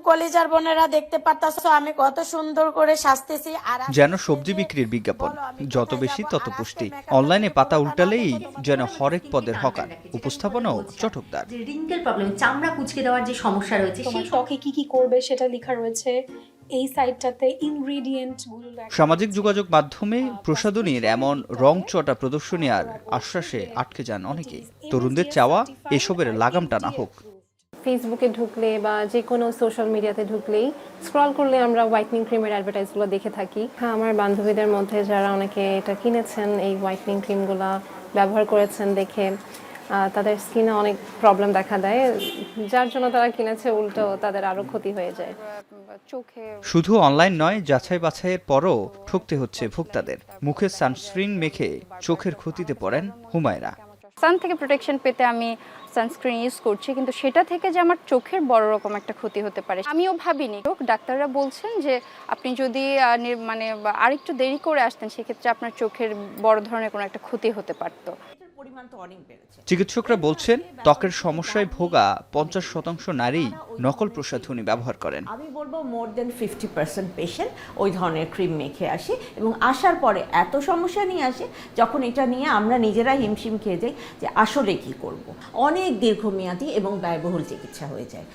কলেজার বোনেরা দেখতে পারতাছো আমি কত সুন্দর করে সাজতেছি। আর যেন সবজি বিক্রির বিজ্ঞাপন, যত বেশি তত পুষ্টি। অনলাইনে পাতা উল্টালেই যেন হরেক পদের হকার, উপস্থাপনাও চটকদার। যে রিঙ্কেল প্রবলেম, চামড়া কুঁচকে দেওয়ার যে সমস্যা রয়েছে, তোমার ত্বকে কি কি করবে সেটা লেখা রয়েছে এই সাইটটাতে, ইনগ্রেডিয়েন্ট গুলো। সামাজিক যোগাযোগ মাধ্যমে প্রসাধনীর এমন রংচটা প্রদর্শনী আর আশ্বাসে আটকে যান অনেকেই। তরুণদের চাওয়া এসবের লাগাম টানা হোক। ফেসবুকে ঢুকলে বা যে কোনো সোশ্যাল মিডিয়াতে ঢুকলেই স্ক্রল করলে আমরা হোয়াইটনিং ক্রিমের অ্যাডভার্টাইজগুলো দেখে থাকি। হ্যাঁ, আমার বান্ধবীদের মধ্যে যারা অনেকে এটা কিনেছেন, এই হোয়াইটনিং ক্রিমগুলো ব্যবহার করেছেন, দেখে তাদের স্কিনে অনেক প্রবলেম দেখা দেয়, যার জন্য তারা কিনেছে উল্টো তাদের আরো ক্ষতি হয়ে যায়। চোখে শুধু অনলাইন নয়, যাচাই বাছাইয়ের পরও ঠকতে হচ্ছে ভোক্তাদের। মুখে সানস্ক্রিন মেখে চোখের ক্ষতিতে পড়েন হুমায়রা। সান থেকে প্রোটেকশন পেতে আমি সানস্ক্রিন ইউজ করছি, কিন্তু সেটা থেকে যে আমার চোখের বড় রকম একটা ক্ষতি হতে পারে আমিও ভাবিনি। ডাক্তাররা বলছেন যে আপনি যদি মানে আরেকটু দেরি করে আসতেন, সেক্ষেত্রে আপনার চোখের বড় ধরনের কোনো একটা ক্ষতি হতে পারতো। চিকিৎসকরা বলছেন ত্বকের সমস্যায় ভোগা 50% নারী নকল প্রসাধনী ব্যবহার করেন। আমি বলবো মোর দেন 50% পেশেন্ট ওই ধরনের ক্রিম মেখে আসে এবং আসার পরে এত সমস্যা নিয়ে আসে, যখন এটা নিয়ে আমরা নিজেরা হিমশিম খেয়ে যাই যে আসলে কি করব। অনেক দীর্ঘমেয়াদী এবং ব্যয়বহুল চিকিৎসা হয়ে যায়।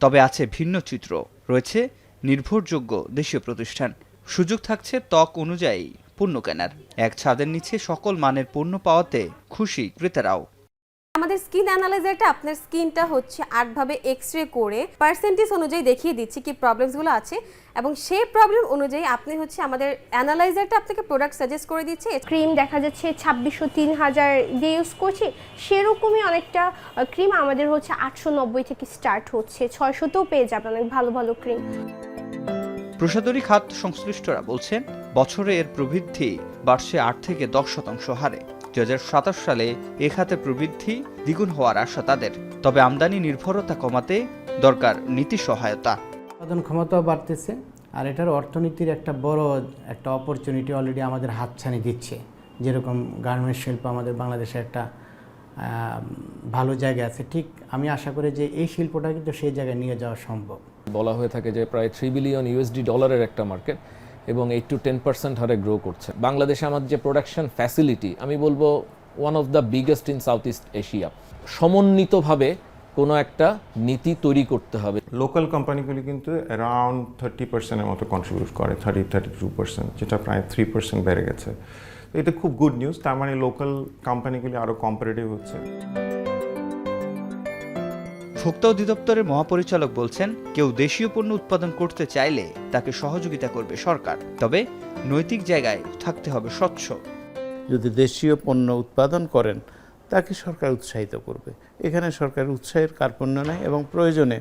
তবে আছে ভিন্ন চিত্র, রয়েছে নির্ভরযোগ্য দেশীয় প্রতিষ্ঠান। সুযোগ থাকছে ত্বক অনুযায়ী পণ্য কেনার। এক ছাদের নিচে সকল মানের পণ্য পাওয়াতে খুশি ক্রেতারাও। আমাদের স্কিন অ্যানালাইজারটা আপনার স্কিনটা হচ্ছে 8 ভাবে এক্সরে করে পার্সেন্টেজ অনুযায়ী দেখিয়ে দিচ্ছে কি প্রবলেমসগুলো আছে, এবং সেই প্রবলেম অনুযায়ী আপনি হচ্ছে আমাদের অ্যানালাইজারটা আপনাকে প্রোডাক্ট সাজেস্ট করে দিচ্ছে। ক্রিম দেখা যাচ্ছে 2600 3000 দিয়ে ইউজ করছি, সেরকমই অনেকটা ক্রিম আমাদের হচ্ছে 890 থেকে স্টার্ট হচ্ছে, 600তেও পেয়ে যাবেন অনেক ভালো ভালো ক্রিম। প্রসাধনী খাত সংশ্লিষ্টরা বলছেন বছরে এর প্রবৃদ্ধি বাড়ছে 8 থেকে 10% হারে। 2027 সালে এ খাতে প্রবৃদ্ধি দ্বিগুণ হওয়ার আশা তাদের। তবে আমদানি নির্ভরতা কমাতে দরকার নীতি সহায়তা। উৎপাদন ক্ষমতাও বাড়তেছে, আর এটার অর্থনীতির একটা বড় একটা অপরচুনিটি অলরেডি আমাদের হাতছানি দিচ্ছে। যেরকম গার্মেন্টস শিল্প আমাদের বাংলাদেশে একটা ভালো জায়গা আছে, ঠিক আমি আশা করি যে এই শিল্পটা কিন্তু সেই জায়গায় নিয়ে যাওয়া সম্ভব। বলা হয়ে থাকে যে প্রায় $3 বিলিয়ন ডলারের একটা মার্কেট এবং 8 to 10% হারে গ্রো করছে। বাংলাদেশে আমাদের যে প্রোডাকশন ফ্যাসিলিটি, আমি বলবো one of the biggest in South East Asia. সমন্বিতভাবে কোনো একটা নীতি তৈরি করতে হবে। লোকাল কোম্পানিগুলি কিন্তু অ্যারাউন্ড 30%-এর মতো কন্ট্রিবিউট করে, 32%, যেটা প্রায় 3% বেড়ে গেছে। তো এটা খুব গুড নিউজ। তার মানে লোকাল কোম্পানিগুলি আরও কম্পিটিটিভ হচ্ছে। ভোক্তা অধিদপ্তরের মহাপরিচালক বলছেন কেউ দেশীয় পণ্য উৎপাদন করতে চাইলে তাকে সহযোগিতা করবে সরকার, তবে নৈতিক জায়গায় থাকতে হবে স্বচ্ছ। যদি দেশীয় পণ্য উৎপাদন করেন তাকে সরকার উৎসাহিত করবে। এখানে সরকারের উৎসাহের কার্পণ্য নাই, এবং প্রয়োজনে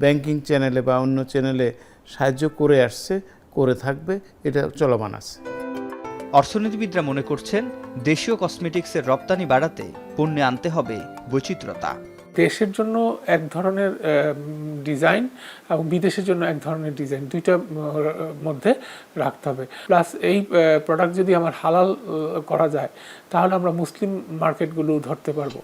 ব্যাংকিং চ্যানেলে বা অন্য চ্যানেলে সাহায্য করে আসছে, করে থাকবে, এটা চলমান আছে। অর্থনীতিবিদরা মনে করছেন দেশীয় কসমেটিক্সের রপ্তানি বাড়াতে পণ্যে আনতে হবে বৈচিত্র্যতা। দেশের জন্য এক ধরনের ডিজাইন এবং বিদেশের জন্য এক ধরনের ডিজাইন, দুইটার মধ্যে রাখতে হবে। প্লাস এই প্রোডাক্ট যদি আমার হালাল করা যায়, তাহলে আমরা মুসলিম মার্কেটগুলো ধরতে পারবো।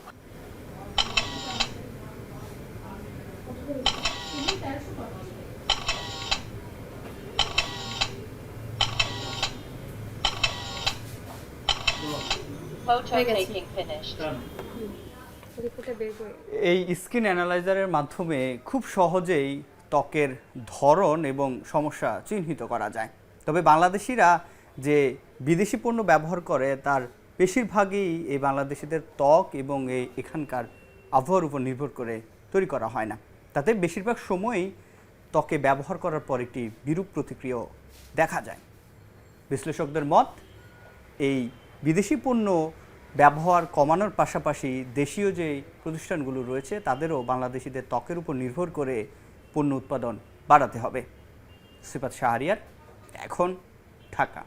এই স্কিন অ্যানালাইজারের মাধ্যমে খুব সহজেই ত্বকের ধরন এবং সমস্যা চিহ্নিত করা যায়। তবে বাংলাদেশিরা যে বিদেশি পণ্য ব্যবহার করে তার বেশিরভাগই এই বাংলাদেশিদের ত্বক এবং এখানকার আবহাওয়ার উপর নির্ভর করে তৈরি করা হয় না। তাতে বেশিরভাগ সময়ই ত্বকে ব্যবহার করার পর একটি বিরূপ প্রতিক্রিয়া দেখা যায়। বিশ্লেষকদের মত, এই বিদেশি পণ্য ব্যবহার কমানোর পাশাপাশি দেশীয় যে প্রতিষ্ঠানগুলো রয়েছে তাদেরও বাংলাদেশিদের ত্বকের উপর নির্ভর করে পণ্য উৎপাদন বাড়াতে হবে। সিফাত শাহরিয়ার, এখন, ঢাকা।